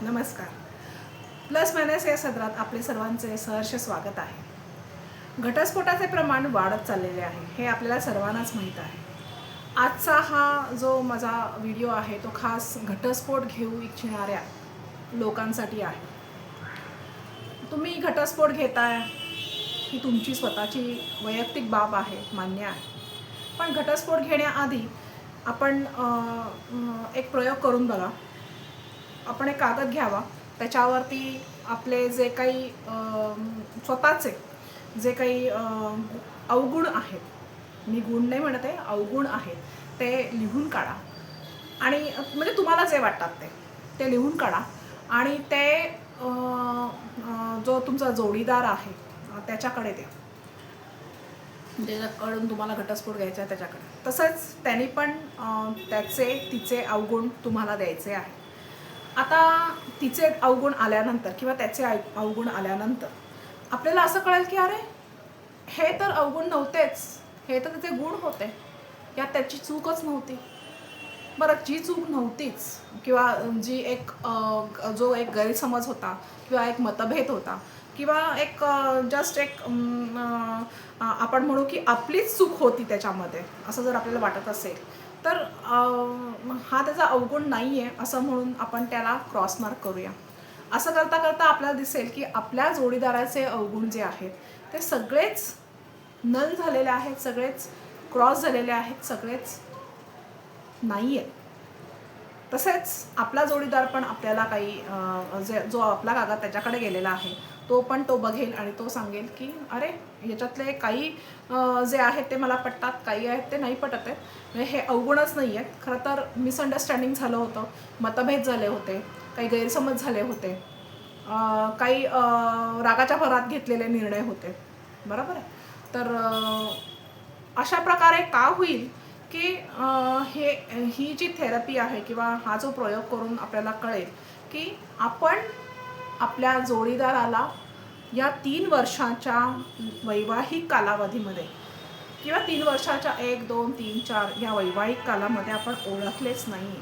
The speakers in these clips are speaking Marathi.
नमस्कार. प्लस मायनस या सत्रात आपले सर्वांचे सहर्ष स्वागत आहे. घटस्फोटाचे प्रमाण वाढत चाललेले आहे हे आपल्याला सर्वांनाच माहीत आहे. आजचा हा जो माझा व्हिडिओ आहे तो खास घटस्फोट घेऊ इच्छिणाऱ्या लोकांसाठी आहे. तुम्ही घटस्फोट घेताय ही तुमची स्वतःची वैयक्तिक बाब आहे, मान्य आहे. पण घटस्फोट घेण्याआधी आपण एक प्रयोग करून बघा. आपण एक कागद घ्यावा, त्याच्यावरती आपले जे काही स्वतःचे जे काही अवगुण आहेत, मी गुण नाही म्हणत आहे, अवगुण आहेत ते लिहून काढा. आणि म्हणजे तुम्हाला जे वाटतात ते लिहून काढा. आणि ते जो तुमचा जोडीदार आहे त्याच्याकडे द्या, ज्याच्याकडून तुम्हाला घटस्फोट घ्यायचा आहे त्याच्याकडे. तसंच त्यांनी पण तिचे अवगुण तुम्हाला द्यायचे आहे. आता तिचे अवगुण आल्यानंतर किंवा त्याचे अवगुण आल्यानंतर आपल्याला असं कळेल की अरे हे तर अवगुण नव्हतेच, हे तर त्याचे गुण होते, यात त्याची चूकच नव्हती. बरं, जी चूक नव्हतीच किंवा जी जो एक गैरसमज होता किंवा एक मतभेद होता किंवा एक जस्ट एक आपण म्हणू की आपलीच चूक होती त्याच्यामध्ये, असं जर आपल्याला वाटत असेल तर हा त्याचा अवगुण नाही आहे असं म्हणून आपण त्याला क्रॉस मार्क करूया. असं करता करता आपल्याला दिसेल की आपल्या जोडीदाराचे अवगुण जे आहेत ते सगळेच नल झालेले आहेत, सगळेच क्रॉस झालेले आहेत, सगळेच नाही आहेत. तसेच आपला जोडीदार पण आपल्याला काही जो आपला कागद त्याच्याकडे गेलेला आहे तो बघेल आणि तो सांगेल की अरे याच्यातले काही जे आहेत ते मला पटतात, काही आहेत ते नाही पटत आहेत. म्हणजे हे अवगुणच नाही आहेत, खरं तर मिसअंडरस्टँडिंग झालं होतं, मतभेद झाले होते, काही गैरसमज झाले होते, काही रागाच्या भरात घेतलेले निर्णय होते, बरोबर आहे. तर अशा प्रकारे का होईल की ही जी थेरपी आहे किंवा हा जो प्रयोग करून आपल्याला कळेल की आपण आपल्या जोडीदाराला या 3 वर्षाच्या वैवाहिक कालावधीमध्ये किंवा 3 वर्षाच्या 1, 2, 3, 4 या वैवाहिक कालामध्ये आपण ओळखलेच नाही.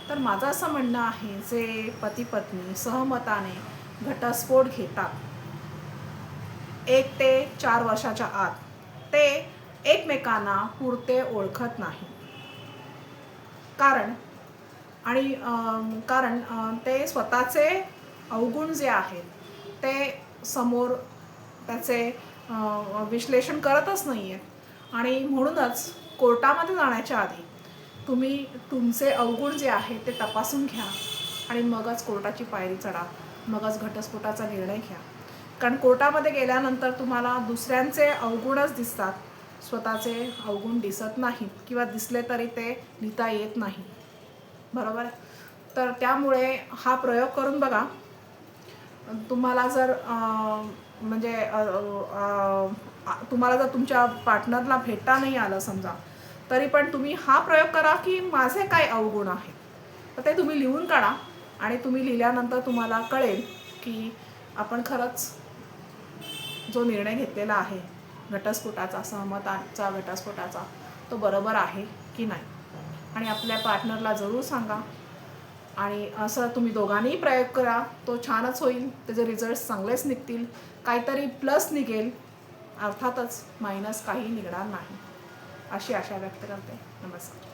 तर माझं असं म्हणणं आहे, जे पती पत्नी सहमताने घटस्फोट घेतात 1 ते 4 वर्षाच्या आत, ते एकमेकांना पुरते ओळखत नाही. कारण ते स्वतःचे अवगुण जे आहेत ते समोर त्याचे विश्लेषण करतच नाही आहेत. आणि म्हणूनच कोर्टामध्ये जाण्याच्या आधी तुम्ही तुमचे अवगुण जे आहे ते तपासून घ्या आणि मगच कोर्टाची पायरी चढा, मगच घटस्फोटाचा निर्णय घ्या. कारण कोर्टामध्ये गेल्यानंतर तुम्हाला दुसऱ्यांचे अवगुणच दिसतात, स्वतःचे अवगुण दिसत नाहीत किंवा दिसले तरी ते लिहिता येत नाही, बरोबर. तर त्यामुळे हा प्रयोग करून बघा. तुम्हाला जर तुम्हाला जर तुमच्या पार्टनरला भेटता नाही आलं समजा, तरी पण तुम्ही हा प्रयोग करा की माझे काय अवगुण आहेत, तर ते तुम्ही लिहून काढा. आणि तुम्ही लिहिल्यानंतर तुम्हाला कळेल की आपण खरंच जो निर्णय घेतलेला आहे घटस्फोटाचा, सहमताचा घटस्फोटाचा, तो बरोबर आहे की नाही. आणि आपल्या पार्टनरला जरूर सांगा. आणि असं तुम्ही दोघांनीही प्रयोग करा, तो छानच होईल, त्याचे रिझल्ट्स चांगलेच निघतील, काहीतरी प्लस निघेल, अर्थातच मायनस काही निघणार नाही, अशी आशा व्यक्त करते. नमस्कार.